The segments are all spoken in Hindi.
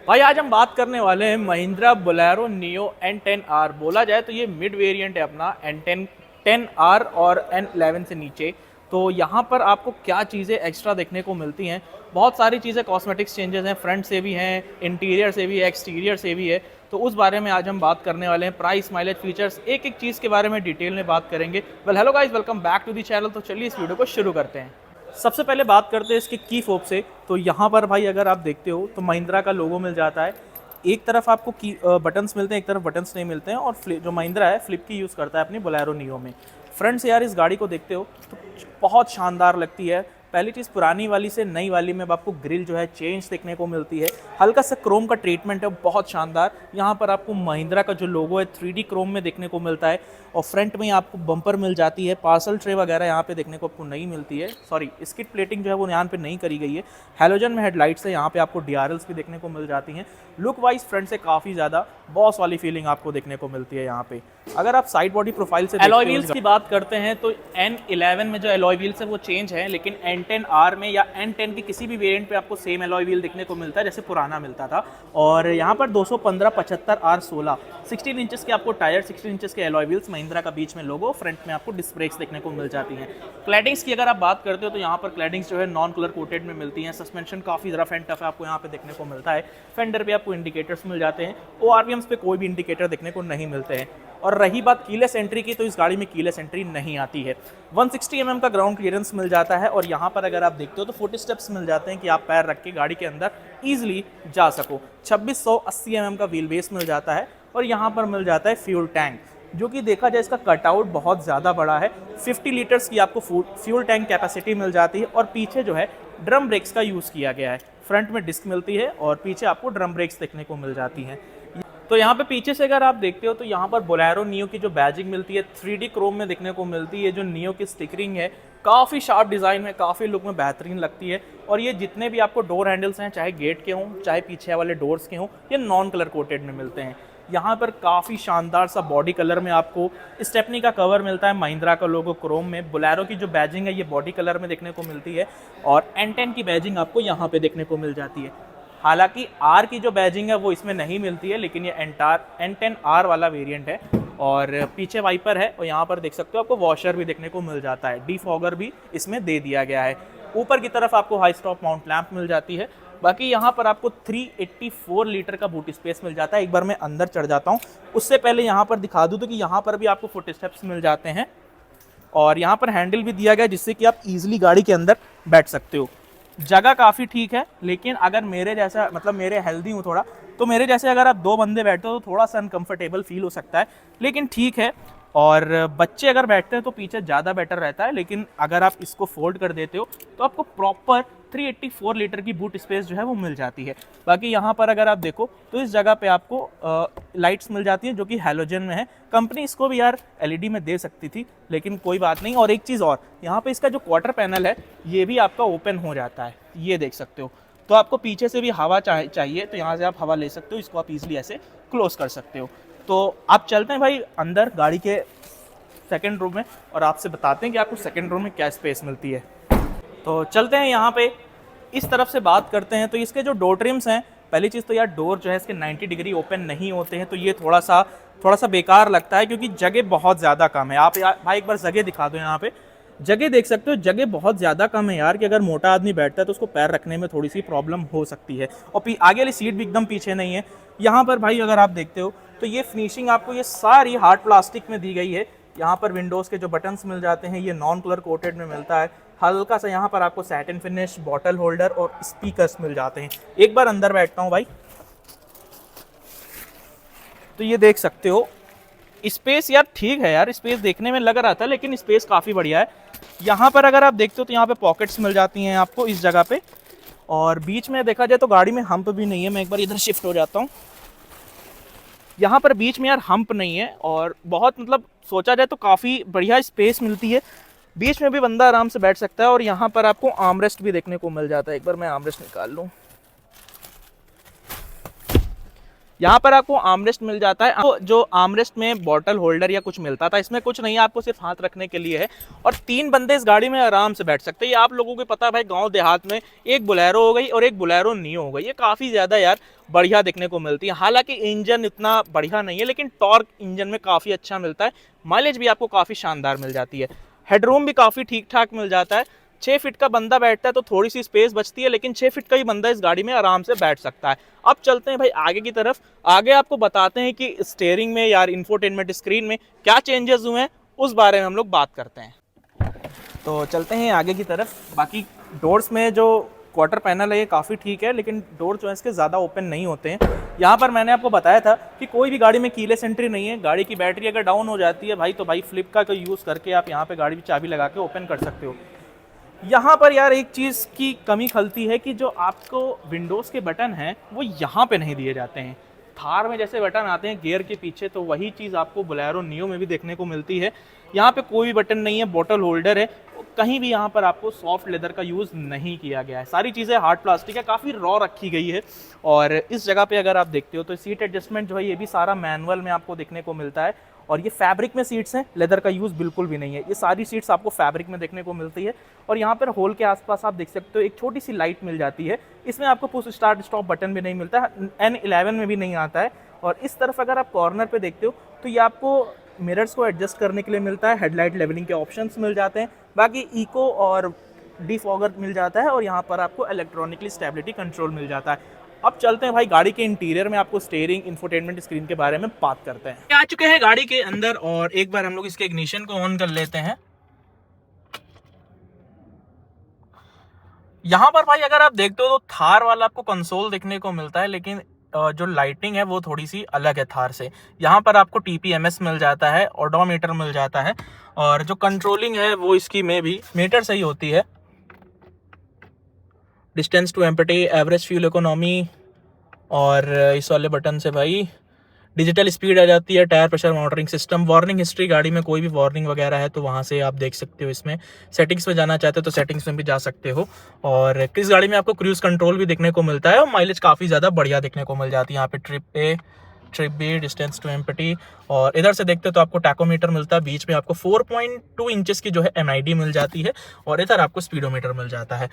भाई आज हम बात करने वाले हैं महिंद्रा बोलेरो नियो N10R। बोला जाए तो ये मिड वेरिएंट है अपना N10R और N11 से नीचे। तो यहाँ पर आपको क्या चीज़ें एक्स्ट्रा देखने को मिलती हैं, बहुत सारी चीज़ें कॉस्मेटिक्स चेंजेस हैं, फ्रंट से भी हैं, इंटीरियर से भी है, एक्सटीरियर से भी है। तो उस बारे में आज हम बात करने वाले हैं। प्राइस, माइलेज, फीचर्स, एक एक चीज़ के बारे में डिटेल में बात करेंगे। Well hello guys, welcome back to the channel. तो चलिए इस वीडियो को शुरू करते हैं। सबसे पहले बात करते हैं इसके की फोब से। तो यहाँ पर भाई अगर आप देखते हो तो महिंद्रा का लोगो मिल जाता है। एक तरफ आपको की बटन्स मिलते हैं, एक तरफ बटन्स नहीं मिलते हैं। और जो महिंद्रा है फ्लिप की यूज़ करता है अपनी बोलेरो नियो में। फ्रंट से यार इस गाड़ी को देखते हो तो बहुत शानदार लगती है। पहली चीज़, पुरानी वाली से नई वाली में आपको ग्रिल जो है चेंज देखने को मिलती है। हल्का सा क्रोम का ट्रीटमेंट है, बहुत शानदार। यहाँ पर आपको महिंद्रा का जो लोगो है 3D क्रोम में देखने को मिलता है। और फ्रंट में आपको बम्पर मिल जाती है। पार्सल ट्रे वगैरह यहाँ पे देखने को आपको नहीं मिलती है। सॉरी, स्किड प्लेटिंग जो है वो यहाँ पे नहीं करी गई है। हैलोजन में हेडलाइट्स है, यहाँ पे आपको DRLs भी देखने को मिल जाती हैं। लुक वाइज फ्रंट से काफ़ी ज़्यादा बॉस वाली फीलिंग आपको देखने को मिलती है यहाँ पे। अगर आप साइड बॉडी प्रोफाइल से एलॉय व्हील्स की बात करते हैं तो N11 में जो एलॉय व्हील्स है वो चेंज है, लेकिन N10R में या N10 के किसी भी वेरिएंट पे आपको सेम एलॉय व्हील देखने को मिलता है जैसे पुराना मिलता था। और यहाँ पर 215 75 R16 16 इंचेस के आपको टायर, 16 इंचेस के एलॉय व्हील्स, महिंद्रा का बीच में लोगो, फ्रंट में आपको डिस्क ब्रेक्स देखने को मिल जाती हैं। क्लैडिंग्स की अगर आप बात करते हो तो यहाँ पर क्लैडिंग्स जो है नॉन कलर कोटेड में मिलती हैं। सस्पेंशन काफ़ी रफ एंड टफ आपको यहाँ पे देखने को मिलता है। फेंडर पे आपको इंडिकेटर्स मिल जाते हैं। ORVMs पे कोई भी इंडिकेटर देखने को नहीं मिलते हैं। और रही बात कीलेस एंट्री की, तो इस गाड़ी में कीलेस एंट्री नहीं आती है। 160 mm का ग्राउंड क्लियरेंस मिल जाता है। और यहाँ पर अगर आप देखते हो तो फुट स्टेप्स मिल जाते हैं कि आप पैर रख के गाड़ी के अंदर ईजिली जा सको। 2680 mm का व्हील बेस मिल जाता है। और यहाँ पर मिल जाता है फ्यूल टैंक, जो कि देखा जाए इसका कटआउट बहुत ज़्यादा बड़ा है। 50 लीटर्स की आपको फ्यूल टैंक कैपेसिटी मिल जाती है। और पीछे जो है ड्रम ब्रेक्स का यूज़ किया गया है। फ्रंट में डिस्क मिलती है और पीछे आपको ड्रम ब्रेक्स देखने को मिल जाती हैं। तो यहाँ पे पीछे से अगर आप देखते हो तो यहाँ पर बोलेरो नियो की जो बैजिंग मिलती है 3D क्रोम में देखने को मिलती है। जो नियो की स्टिकरिंग है काफ़ी शार्प डिज़ाइन में, काफ़ी लुक में बेहतरीन लगती है। और ये जितने भी आपको डोर हैंडल्स हैं, चाहे गेट के हों चाहे पीछे वाले डोर्स के हों, ये नॉन कलर कोटेड में मिलते हैं। यहाँ पर काफ़ी शानदार सा बॉडी कलर में आपको स्टेपनी का कवर मिलता है, महिंद्रा का लोगो क्रोम में। बोलेरो की जो बैजिंग है ये बॉडी कलर में देखने को मिलती है। और N10 की बैजिंग आपको यहाँ पे देखने को मिल जाती है। हालांकि R की जो बैजिंग है वो इसमें नहीं मिलती है, लेकिन ये N10R वाला वेरिएंट है। और पीछे वाइपर है और यहाँ पर देख सकते हो आपको वॉशर भी देखने को मिल जाता है। डीफॉगर भी इसमें दे दिया गया है। ऊपर की तरफ आपको हाई स्टॉप माउंट लैंप मिल जाती है। बाकी यहाँ पर आपको 384 लीटर का बूट स्पेस मिल जाता है। एक बार मैं अंदर चढ़ जाता हूँ, उससे पहले यहाँ पर दिखा दूँ तो कि यहाँ पर भी आपको फुट स्टेप्स मिल जाते हैं। और यहाँ पर हैंडल भी दिया गया जिससे कि आप ईजिली गाड़ी के अंदर बैठ सकते हो। जगह काफ़ी ठीक है, लेकिन अगर मेरे जैसा, मतलब मेरे हेल्दी हूँ थोड़ा, तो मेरे जैसे अगर आप 2 बंदे बैठते हो तो थोड़ा सा अनकंफर्टेबल फील हो सकता है, लेकिन ठीक है। और बच्चे अगर बैठते हैं तो पीछे ज़्यादा बेटर रहता है, लेकिन अगर आप इसको फोल्ड कर देते हो तो आपको प्रॉपर 384 लीटर की बूट स्पेस जो है वो मिल जाती है। बाकी यहाँ पर अगर आप देखो तो इस जगह पे आपको लाइट्स मिल जाती हैं जो कि हैलोजन में है। कंपनी इसको भी यार LED में दे सकती थी, लेकिन कोई बात नहीं। और एक चीज़ और, यहाँ पे इसका जो क्वार्टर पैनल है ये भी आपका ओपन हो जाता है, ये देख सकते हो। तो आपको पीछे से भी हवा चाहिए तो यहाँ से आप हवा ले सकते हो, इसको आप ईजिली ऐसे क्लोज कर सकते हो। तो आप चलते हैं भाई अंदर गाड़ी के सेकंड रो में और आपसे बताते हैं कि आपको सेकंड रो में क्या स्पेस मिलती है। तो चलते हैं यहाँ पे इस तरफ से बात करते हैं। तो इसके जो डोर ट्रिम्स हैं, पहली चीज़ तो यार डोर जो है इसके 90 डिग्री ओपन नहीं होते हैं, तो ये थोड़ा सा बेकार लगता है क्योंकि जगह बहुत ज़्यादा कम है। आप यार भाई एक बार जगह दिखा दो, यहाँ पे जगह देख सकते हो, जगह बहुत ज़्यादा कम है यार कि अगर मोटा आदमी बैठता है तो उसको पैर रखने में थोड़ी सी प्रॉब्लम हो सकती है। और आगे वाली सीट भी एकदम पीछे नहीं है। यहाँ पर भाई अगर आप देखते हो तो ये फिनिशिंग आपको ये सारी हार्ड प्लास्टिक में दी गई है। यहाँ पर विंडोज़ के जो बटन्स मिल जाते हैं ये नॉन कलर कोटेड में मिलता है। हल्का सा यहाँ पर आपको सैटिन फिनिश, बॉटल होल्डर और स्पीकर्स मिल जाते हैं। एक बार अंदर बैठता हूँ भाई, तो ये देख सकते हो स्पेस यार ठीक है यार, स्पेस देखने में लग रहा था लेकिन स्पेस काफ़ी बढ़िया है। यहाँ पर अगर आप देखते हो तो यहाँ पे पॉकेट्स मिल जाती हैं आपको इस जगह पे। और बीच में देखा जाए तो गाड़ी में हम्प भी नहीं है। मैं एक बार इधर शिफ्ट हो जाता हूँ। यहाँ पर बीच में यार हम्प नहीं है और बहुत, मतलब सोचा जाए तो काफ़ी बढ़िया स्पेस मिलती है। बीच में भी बंदा आराम से बैठ सकता है। और यहाँ पर आपको आर्मरेस्ट भी देखने को मिल जाता है। एक बार मैं आर्मरेस्ट निकाल लूँ। यहाँ पर आपको आर्मरेस्ट मिल जाता है। तो जो आर्मरेस्ट में बॉटल होल्डर या कुछ मिलता था, इसमें कुछ नहीं है, आपको सिर्फ हाथ रखने के लिए है। और 3 बंदे इस गाड़ी में आराम से बैठ सकते हैं। ये आप लोगों को पता है भाई, गांव देहात में एक बोलेरो हो गई और एक बोलेरो नियो हो गई, ये काफ़ी ज़्यादा यार बढ़िया देखने को मिलती है। हालांकि इंजन इतना बढ़िया नहीं है, लेकिन टॉर्क इंजन में काफ़ी अच्छा मिलता है। माइलेज भी आपको काफ़ी शानदार मिल जाती है। हेडरूम भी काफ़ी ठीक ठाक मिल जाता है। 6 फीट का बंदा बैठता है तो थोड़ी सी स्पेस बचती है, लेकिन 6 फीट का ही बंदा इस गाड़ी में आराम से बैठ सकता है। अब चलते हैं भाई आगे की तरफ। आगे आपको बताते हैं कि स्टीयरिंग में यार इंफोटेनमेंट स्क्रीन में क्या चेंजेस हुए हैं, उस बारे में हम लोग बात करते हैं। तो चलते हैं आगे की तरफ। बाकी डोर्स में जो क्वार्टर पैनल है ये काफ़ी ठीक है, लेकिन डोर जो है इसके ज़्यादा ओपन नहीं होते हैं। यहाँ पर मैंने आपको बताया था कि कोई भी गाड़ी में कीलेस एंट्री नहीं है। गाड़ी की बैटरी अगर डाउन हो जाती है भाई, तो भाई फ्लिप का यूज़ करके आप यहाँ पे गाड़ी की चाबी लगा के ओपन कर सकते हो। यहाँ पर यार एक चीज़ की कमी खलती है कि जो आपको विंडोज़ के बटन हैं वो यहाँ पे नहीं दिए जाते हैं। थार में जैसे बटन आते हैं गियर के पीछे, तो वही चीज़ आपको बोलेरो नियो में भी देखने को मिलती है। यहाँ पे कोई भी बटन नहीं है, बॉटल होल्डर है, कहीं भी यहाँ पर आपको सॉफ्ट लेदर का यूज़ नहीं किया गया है। सारी चीज़ें हार्ड प्लास्टिक है, काफ़ी रॉ रखी गई है। और इस जगह पे अगर आप देखते हो तो सीट एडजस्टमेंट जो है ये भी सारा मैनुअल में आपको देखने को मिलता है। और ये फैब्रिक में सीट्स हैं, लेदर का यूज़ बिल्कुल भी नहीं है। ये सारी सीट्स आपको फैब्रिक में देखने को मिलती है। और यहाँ पर होल के आसपास आप देख सकते हो एक छोटी सी लाइट मिल जाती है। इसमें आपको पुश स्टार्ट स्टॉप बटन भी नहीं मिलता है, N11 में भी नहीं आता है। और इस तरफ अगर आप कॉर्नर पे देखते हो तो ये आपको मिरर्स को एडजस्ट करने के लिए मिलता है। हेडलाइट लेवलिंग के ऑप्शंस मिल जाते हैं। बाकी इको और डिफॉगर मिल जाता है। और यहाँ पर आपको इलेक्ट्रॉनिकली स्टेबिलिटी कंट्रोल मिल जाता है। अब चलते हैं भाई गाड़ी के इंटीरियर में, आपको स्टीयरिंग इंफोटेनमेंट स्क्रीन के बारे में बात करते हैं। आ चुके हैं गाड़ी के अंदर और एक बार हम लोग इसके इग्निशन को ऑन कर लेते हैं। यहाँ पर भाई अगर आप देखते हो तो थार वाला आपको कंसोल देखने को मिलता है, लेकिन जो लाइटिंग है वो थोड़ी सी अलग है थार से। यहाँ पर आपको TPMS मिल जाता है, ओडोमीटर मिल जाता है। और जो कंट्रोलिंग है वो इसकी में भी मीटर से ही होती है। Distance to empty, average fuel economy, और इस वाले बटन से भाई डिजिटल स्पीड आ जाती है। Tyre pressure monitoring system, warning history, गाड़ी में कोई भी वार्निंग वगैरह है तो वहाँ से आप देख सकते हो। इसमें सेटिंग्स में जाना चाहते हो तो सेटिंग्स में भी जा सकते हो। और इस गाड़ी में आपको क्रूज कंट्रोल भी देखने को मिलता है और माइलेज काफ़ी ज़्यादा बढ़िया देखने को मिल जाती है। यहाँ पे trip A, trip B, distance to empty, और इधर से देखते हो तो आपको टैकोमीटर मिलता है। बीच में आपको 4.2 इंचेस की जो है MID मिल जाती है और इधर आपको स्पीडोमीटर मिल जाता है।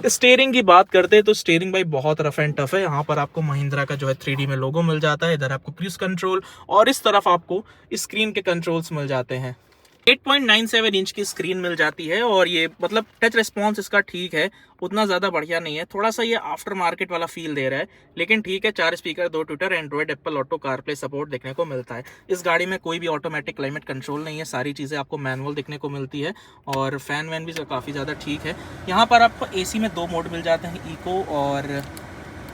स्टीयरिंग की बात करते हैं तो स्टीयरिंग भाई बहुत रफ एंड टफ है। यहाँ पर आपको महिंद्रा का जो है 3D में लोगो मिल जाता है। इधर आपको क्रूज कंट्रोल और इस तरफ आपको स्क्रीन के कंट्रोल्स मिल जाते हैं। 8.97 इंच की स्क्रीन मिल जाती है और ये मतलब टच रिस्पॉन्स इसका ठीक है, उतना ज़्यादा बढ़िया नहीं है। थोड़ा सा ये आफ्टर मार्केट वाला फील दे रहा है, लेकिन ठीक है। 4 speaker, 2 Twitter, Android, Apple auto, CarPlay support देखने को मिलता है। इस गाड़ी में कोई भी ऑटोमेटिक क्लाइमेट कंट्रोल नहीं है, सारी चीज़ें आपको मैनुअल देखने को मिलती है। और फैन वैन भी काफ़ी ज़्यादा ठीक है। यहाँ पर आपको AC में 2 मोड मिल जाते हैं, इको और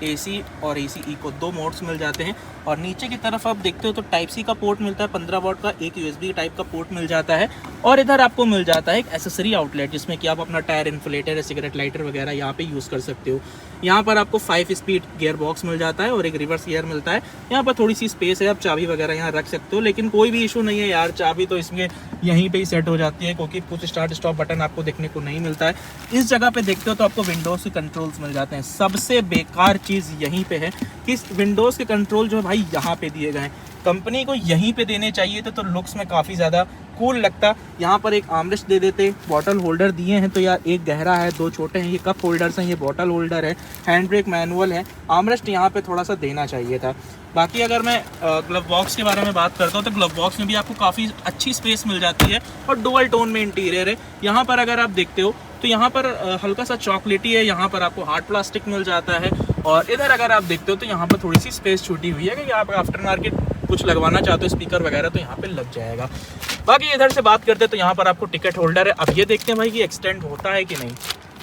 AC और AC इको 2 मोड्स मिल जाते हैं। और नीचे की तरफ आप देखते हो तो टाइप C का पोर्ट मिलता है 15 वाट का, एक USB टाइप का पोर्ट मिल जाता है। और इधर आपको मिल जाता है एक एसेसरी आउटलेट, जिसमें कि आप अपना टायर इन्फ्लेटर या सिगरेट लाइटर वगैरह यहाँ पे यूज़ कर सकते हो। यहाँ पर आपको 5 स्पीड गियर बॉक्स मिल जाता है और एक रिवर्स गियर मिलता है। यहाँ पर थोड़ी सी स्पेस है, आप चाबी वगैरह यहाँ रख सकते हो, लेकिन कोई भी इशू नहीं है यार। चाबी तो इसमें यहीं पे ही सेट हो जाती है, क्योंकि कुछ स्टार्ट स्टॉप बटन आपको देखने को नहीं मिलता है। इस जगह पे देखते हो तो आपको विंडोज़ के कंट्रोल्स मिल जाते हैं। सबसे बेकार चीज़ यहीं पे है कि विंडोज़ के कंट्रोल जो है भाई यहाँ पे दिए गए हैं। कंपनी को यहीं पे देने चाहिए थे तो लुक्स में काफ़ी ज़्यादा कूल लगता। यहाँ पर एक आर्मरेस्ट दे देते, बॉटल होल्डर दिए हैं तो यार एक गहरा है, 2 छोटे हैं, ये कप होल्डर्स हैं, ये बॉटल होल्डर है, हैंड ब्रेक मैनुअल है। आर्मरेस्ट यहाँ पे थोड़ा सा देना चाहिए था। बाकी अगर मैं ग्लव बॉक्स के बारे में बात करता हूँ तो ग्लव बॉक्स में भी आपको काफ़ी अच्छी स्पेस मिल जाती है और डुअल टोन में इंटीरियर है। यहाँ पर अगर आप देखते हो तो यहाँ पर हल्का सा चॉकलेटी है, यहाँ पर आपको हार्ड प्लास्टिक मिल जाता है। और इधर अगर आप देखते हो तो यहाँ पर थोड़ी सी स्पेस छूटी हुई है कि आप आफ्टर मार्केट कुछ लगवाना चाहते हो स्पीकर वगैरह तो यहाँ पे लग जाएगा। बाकी इधर से बात करते हैं तो यहाँ पर आपको टिकट होल्डर है। अब ये देखते हैं भाई कि एक्सटेंड होता है कि नहीं,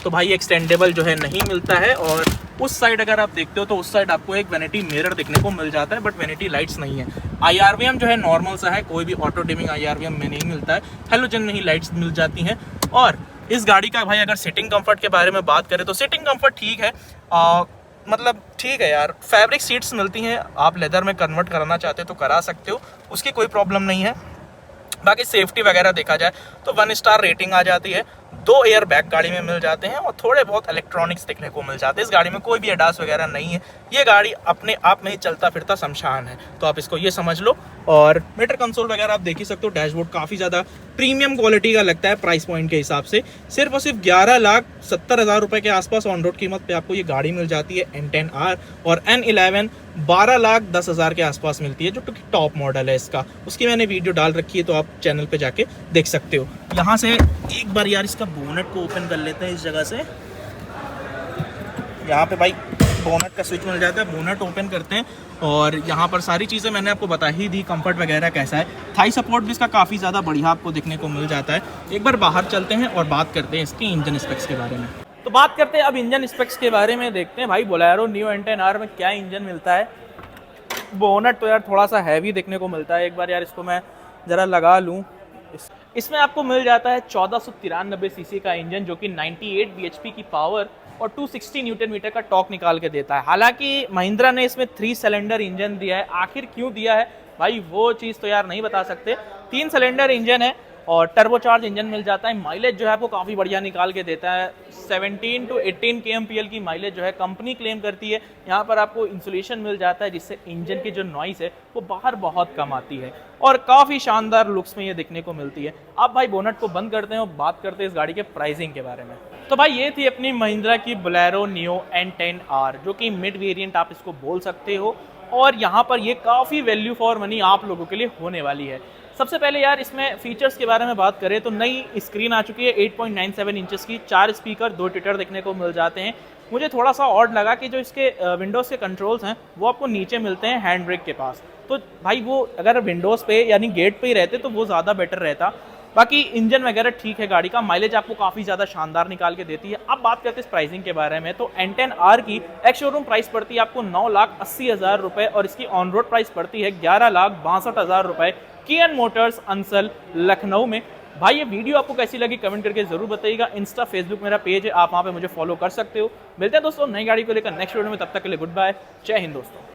तो भाई एक्सटेंडेबल जो है नहीं मिलता है। और उस साइड अगर आप देखते हो तो उस साइड आपको एक वैनिटी मिरर देखने को मिल जाता है, बट वैनिटी लाइट्स नहीं है। IRVM जो है नॉर्मल सा है, कोई भी ऑटो डिमिंग IRVM में नहीं मिलता है। हेलोजन में ही लाइट्स मिल जाती हैं। और इस गाड़ी का भाई अगर सिटिंग कंफर्ट के बारे में बात करें तो सिटिंग कंफर्ट ठीक है, मतलब ठीक है यार। फैब्रिक सीट्स मिलती हैं, आप लेदर में कन्वर्ट कराना चाहते हो तो करा सकते हो, उसकी कोई प्रॉब्लम नहीं है। बाकी सेफ्टी वगैरह देखा जाए तो 1 स्टार रेटिंग आ जाती है। 2 एयर बैग गाड़ी में मिल जाते हैं और थोड़े बहुत इलेक्ट्रॉनिक्स देखने को मिल जाते हैं। इस गाड़ी में कोई भी एडास वगैरह नहीं है, ये गाड़ी अपने आप में ही चलता फिरता शमशान है, तो आप इसको ये समझ लो। और मीटर कंसोल वगैरह आप देख ही सकते हो, डैशबोर्ड काफ़ी ज़्यादा प्रीमियम क्वालिटी का लगता है प्राइस पॉइंट के हिसाब से। सिर्फ और सिर्फ 11,70,000 रुपये के आसपास ऑन रोड कीमत पे आपको ये गाड़ी मिल जाती है N10R। और N11 12,10,000 के आसपास मिलती है, जो कि टॉप मॉडल है इसका। उसकी मैंने वीडियो डाल रखी है, तो आप चैनल पे जाके देख सकते हो। यहाँ से एक बार यार इसका बोनट को ओपन कर लेते हैं इस जगह से। यहाँ पे भाई बोनट का स्विच मिल जाता है, बोनट ओपन करते हैं और यहाँ पर सारी चीज़ें मैंने आपको बता ही दी। कंफर्ट वगैरह कैसा है, थाई सपोर्ट भी इसका काफ़ी ज़्यादा बढ़िया आपको देखने को मिल जाता है। एक बार बाहर चलते हैं और बात करते हैं इसकी इंजन स्पेक्स के बारे में। तो बात करते हैं अब इंजन स्पेक्स के बारे में, देखते हैं भाई बोलेरो नियो N10R में क्या इंजन मिलता है। बोनट तो यार थोड़ा सा हैवी देखने को मिलता है, एक बार यार इसको मैं ज़रा लगा लूँ। इसमें आपको मिल जाता है 1493 सीसी का इंजन, जो कि 98 bhp की पावर और 260 न्यूटन मीटर का टॉर्क निकाल के देता है। हालांकि महिंद्रा ने इसमें 3 सिलेंडर इंजन दिया है, आखिर क्यों दिया है भाई वो चीज़ तो यार नहीं बता सकते। 3 सिलेंडर इंजन है और टर्बोचार्ज इंजन मिल जाता है। माइलेज जो है आपको काफ़ी बढ़िया निकाल के देता है, 17 to 18 kmpl की माइलेज जो है कंपनी क्लेम करती है। यहाँ पर आपको इंसुलेशन मिल जाता है, जिससे इंजन की जो नॉइस है वो बाहर बहुत कम आती है और काफ़ी शानदार लुक्स में ये दिखने को मिलती है। अब भाई बोनट को बंद करते हैं और बात करते हैं इस गाड़ी के प्राइसिंग के बारे में। तो भाई ये थी अपनी महिंद्रा की बोलेरो नियो N10R, जो कि मिड वेरिएंट आप इसको बोल सकते हो। और यहाँ पर ये काफ़ी वैल्यू फॉर मनी आप लोगों के लिए होने वाली है। सबसे पहले यार इसमें फीचर्स के बारे में बात करें तो नई स्क्रीन आ चुकी है 8.97 इंचेस की, 4 स्पीकर 2 ट्विटर देखने को मिल जाते हैं। मुझे थोड़ा सा ऑड लगा कि जो इसके विंडोज़ के कंट्रोल्स हैं वो आपको नीचे मिलते हैं हैंड ब्रेक के पास। तो भाई वो अगर विंडोज़ पे यानी गेट पे ही रहते तो वो ज़्यादा बेटर रहता। बाकी इंजन वगैरह ठीक है गाड़ी का, माइलेज आपको काफ़ी ज़्यादा शानदार निकाल के देती है। अब बात करते हैं इस प्राइसिंग के बारे में, तो N10R की एक्स शोरूम प्राइस पड़ती है आपको 9,80,000 रुपये और इसकी ऑन रोड प्राइस पड़ती है 11,62,000 रुपये कियन मोटर्स अंसल लखनऊ में। भाई ये वीडियो आपको कैसी लगी कमेंट करके जरूर बताइएगा। इंस्टा फेसबुक मेरा पेज है, आप वहाँ पे मुझे फॉलो कर सकते हो। मिलते हैं दोस्तों नई गाड़ी को लेकर नेक्स्ट वीडियो में, तब तक के लिए गुड बाय, जय हिंद दोस्तों।